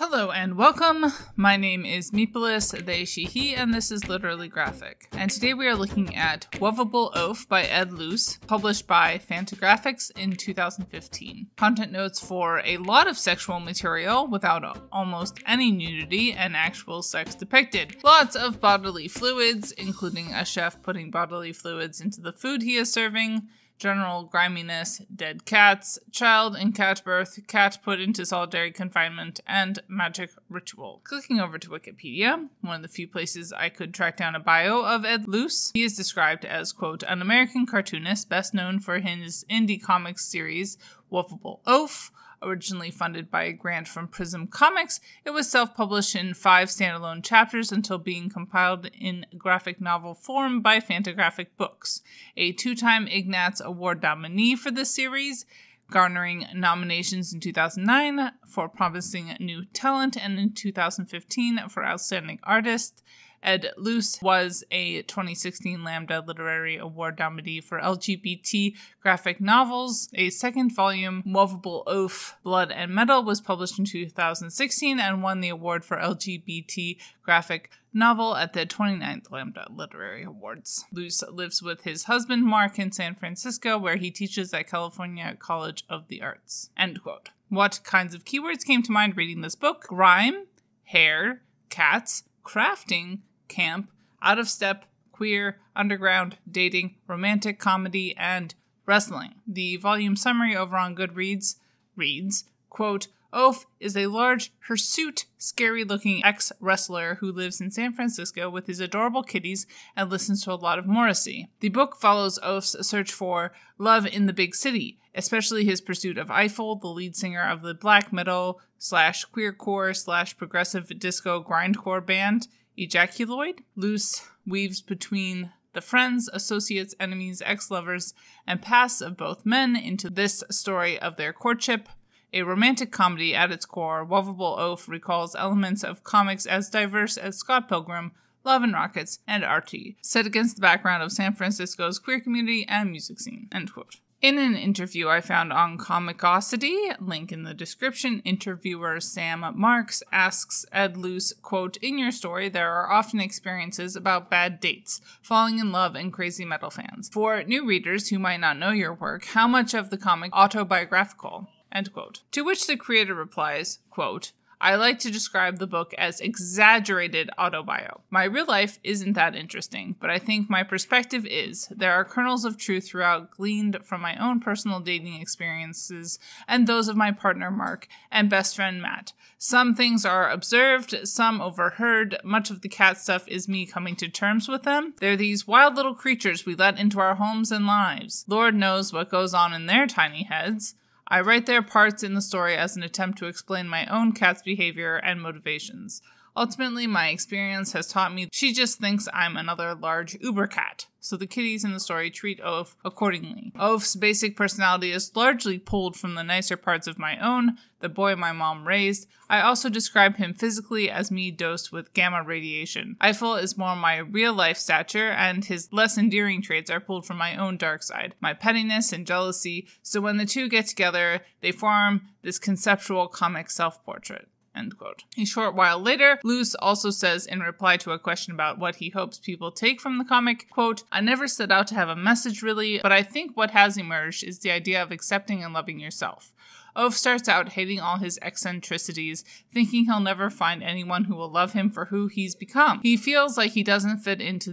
Hello and welcome. My name is Meepolis, they, she, he, and this is Literally Graphic. And today we are looking at Wuvable Oaf by Ed Luce, published by Fantagraphics in 2015. Content notes for a lot of sexual material without almost any nudity and actual sex depicted. Lots of bodily fluids, including a chef putting bodily fluids into the food he is serving, general griminess, dead cats, child and cat birth, cat put into solitary confinement, and magic ritual. Clicking over to Wikipedia, one of the few places I could track down a bio of Ed Luce, he is described as, quote, an American cartoonist best known for his indie comics series, Wuvable Oaf. Originally funded by a grant from Prism Comics, it was self-published in 5 standalone chapters until being compiled in graphic novel form by Fantagraphic Books, a 2-time Ignatz Award nominee for the series, garnering nominations in 2009 for Promising New Talent and in 2015 for Outstanding Artist. Ed Luce was a 2016 Lambda Literary Award nominee for LGBT graphic novels. A second volume, Wuvable Oaf, Blood and Metal, was published in 2016 and won the award for LGBT graphic novel at the 29th Lambda Literary Awards. Luce lives with his husband Mark in San Francisco, where he teaches at California College of the Arts. End quote. What kinds of keywords came to mind reading this book? Grime, hair, cats, crafting, camp, out of step, queer, underground, dating, romantic comedy, and wrestling. The volume summary over on Goodreads reads, quote, Oaf is a large, hirsute, scary-looking ex-wrestler who lives in San Francisco with his adorable kitties and listens to a lot of Morrissey. The book follows Oaf's search for love in the big city, especially his pursuit of Eiffel, the lead singer of the black metal / queercore / progressive disco grindcore band Ejaculoid. Luce weaves between the friends, associates, enemies, ex-lovers, and pasts of both men into this story of their courtship. A romantic comedy at its core, Wuvable Oaf recalls elements of comics as diverse as Scott Pilgrim, Love and Rockets, and Archie, set against the background of San Francisco's queer community and music scene. End quote. In an interview I found on Comicosity, link in the description, interviewer Sam Marks asks Ed Luce, quote, in your story there are often experiences about bad dates, falling in love, and crazy metal fans. For new readers who might not know your work, how much of the comic autobiographical? End quote. To which the creator replies, quote, I like to describe the book as exaggerated autobio. My real life isn't that interesting, but I think my perspective is. There are kernels of truth throughout gleaned from my own personal dating experiences and those of my partner Mark and best friend Matt. Some things are observed, some overheard. Much of the cat stuff is me coming to terms with them. They're these wild little creatures we let into our homes and lives. Lord knows what goes on in their tiny heads. I write their parts in the story as an attempt to explain my own cat's behavior and motivations. Ultimately, my experience has taught me she just thinks I'm another large uber cat, so the kitties in the story treat Oaf accordingly. Oaf's basic personality is largely pulled from the nicer parts of my own, the boy my mom raised. I also describe him physically as me dosed with gamma radiation. Eiffel is more my real-life stature, and his less endearing traits are pulled from my own dark side, my pettiness and jealousy, so when the two get together, they form this conceptual comic self-portrait. End quote. A short while later, Luce also says in reply to a question about what he hopes people take from the comic, quote, I never set out to have a message really, but I think what has emerged is the idea of accepting and loving yourself. Oaf starts out hating all his eccentricities, thinking he'll never find anyone who will love him for who he's become. He feels like he doesn't fit into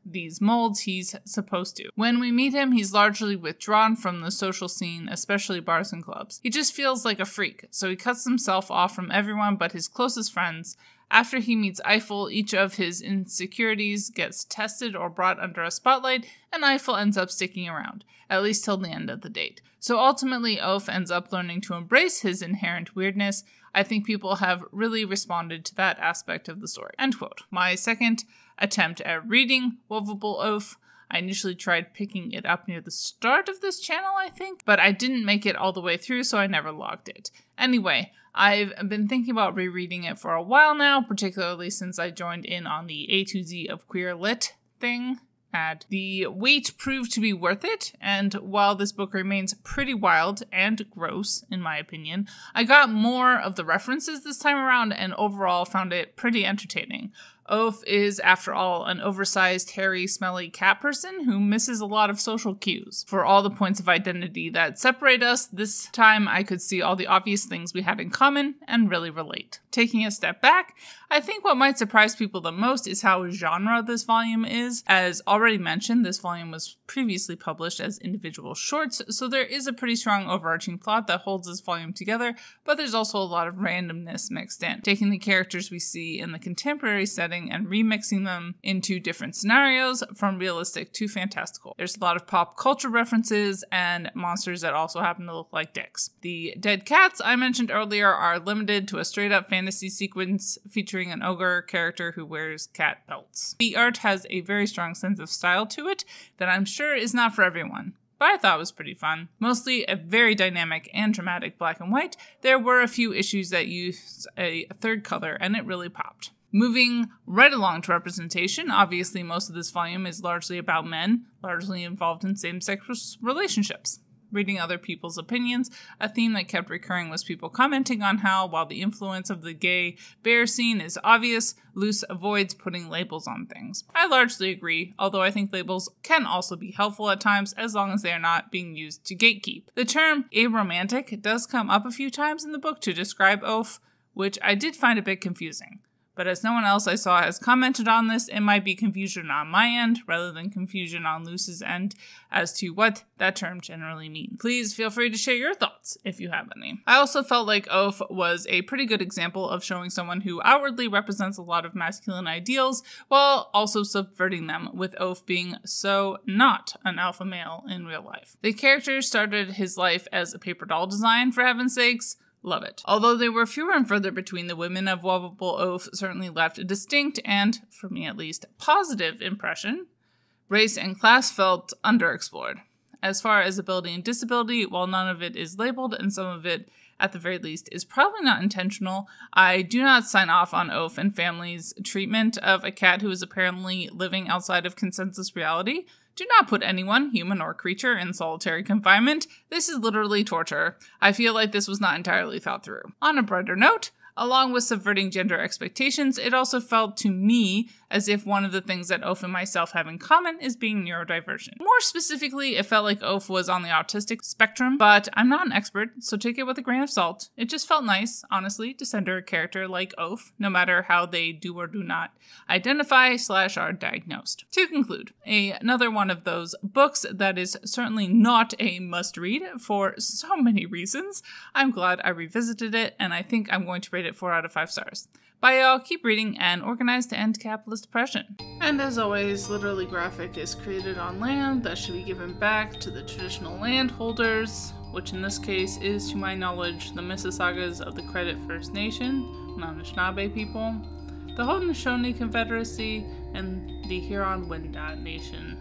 these molds he's supposed to. When we meet him, he's largely withdrawn from the social scene, especially bars and clubs. He just feels like a freak, so he cuts himself off from everyone but his closest friends. After he meets Eiffel, each of his insecurities gets tested or brought under a spotlight, and Eiffel ends up sticking around, at least till the end of the date. So ultimately, Oaf ends up learning to embrace his inherent weirdness. I think people have really responded to that aspect of the story. End quote. My second attempt at reading Wuvable Oaf. I initially tried picking it up near the start of this channel, I think, but I didn't make it all the way through, so I never logged it. Anyway, I've been thinking about rereading it for a while now, particularly since I joined in on the A to Z of Queer Lit thing add. The wait proved to be worth it, and while this book remains pretty wild and gross, in my opinion, I got more of the references this time around and overall found it pretty entertaining. Oaf is, after all, an oversized, hairy, smelly cat person who misses a lot of social cues. For all the points of identity that separate us, this time I could see all the obvious things we had in common and really relate. Taking a step back, I think what might surprise people the most is how genre this volume is. As already mentioned, this volume was previously published as individual shorts, so there is a pretty strong overarching plot that holds this volume together, but there's also a lot of randomness mixed in. Taking the characters we see in the contemporary setting and remixing them into different scenarios, from realistic to fantastical. There's a lot of pop culture references and monsters that also happen to look like dicks. The dead cats I mentioned earlier are limited to a straight-up fantasy sequence featuring an ogre character who wears cat belts. The art has a very strong sense of style to it that I'm sure is not for everyone, but I thought was pretty fun. Mostly a very dynamic and dramatic black and white, there were a few issues that used a third color and it really popped. Moving right along to representation, obviously most of this volume is largely about men, largely involved in same-sex relationships. Reading other people's opinions, a theme that kept recurring was people commenting on how, while the influence of the gay bear scene is obvious, Luce avoids putting labels on things. I largely agree, although I think labels can also be helpful at times as long as they are not being used to gatekeep. The term aromantic does come up a few times in the book to describe Oaf, which I did find a bit confusing. But as no one else I saw has commented on this, it might be confusion on my end rather than confusion on Luce's end as to what that term generally means. Please feel free to share your thoughts if you have any. I also felt like Oaf was a pretty good example of showing someone who outwardly represents a lot of masculine ideals while also subverting them, with Oaf being so not an alpha male in real life. The character started his life as a paper doll design, for heaven's sakes. Love it. Although they were fewer and further between, the women of Wuvable Oaf certainly left a distinct and, for me at least, positive impression. Race and class felt underexplored. As far as ability and disability, while none of it is labeled and some of it, at the very least, is probably not intentional, I do not sign off on Oaf and family's treatment of a cat who is apparently living outside of consensus reality. Do not put anyone, human or creature, in solitary confinement. This is literally torture. I feel like this was not entirely thought through. On a brighter note, along with subverting gender expectations, it also felt to me as if one of the things that Oaf and myself have in common is being neurodivergent. More specifically, it felt like Oaf was on the autistic spectrum, but I'm not an expert, so take it with a grain of salt. It just felt nice, honestly, to center a character like Oaf, no matter how they do or do not identify / are diagnosed. To conclude, another one of those books that is certainly not a must-read for so many reasons. I'm glad I revisited it, and I think I'm going to rate it 4 out of 5 stars. Bye y'all, keep reading and organize to end capitalist oppression. And as always, Literally Graphic is created on land that should be given back to the traditional landholders, which in this case is, to my knowledge, the Mississaugas of the Credit First Nation, non-Anishinaabe people, the Haudenosaunee Confederacy, and the Huron-Wendat Nation.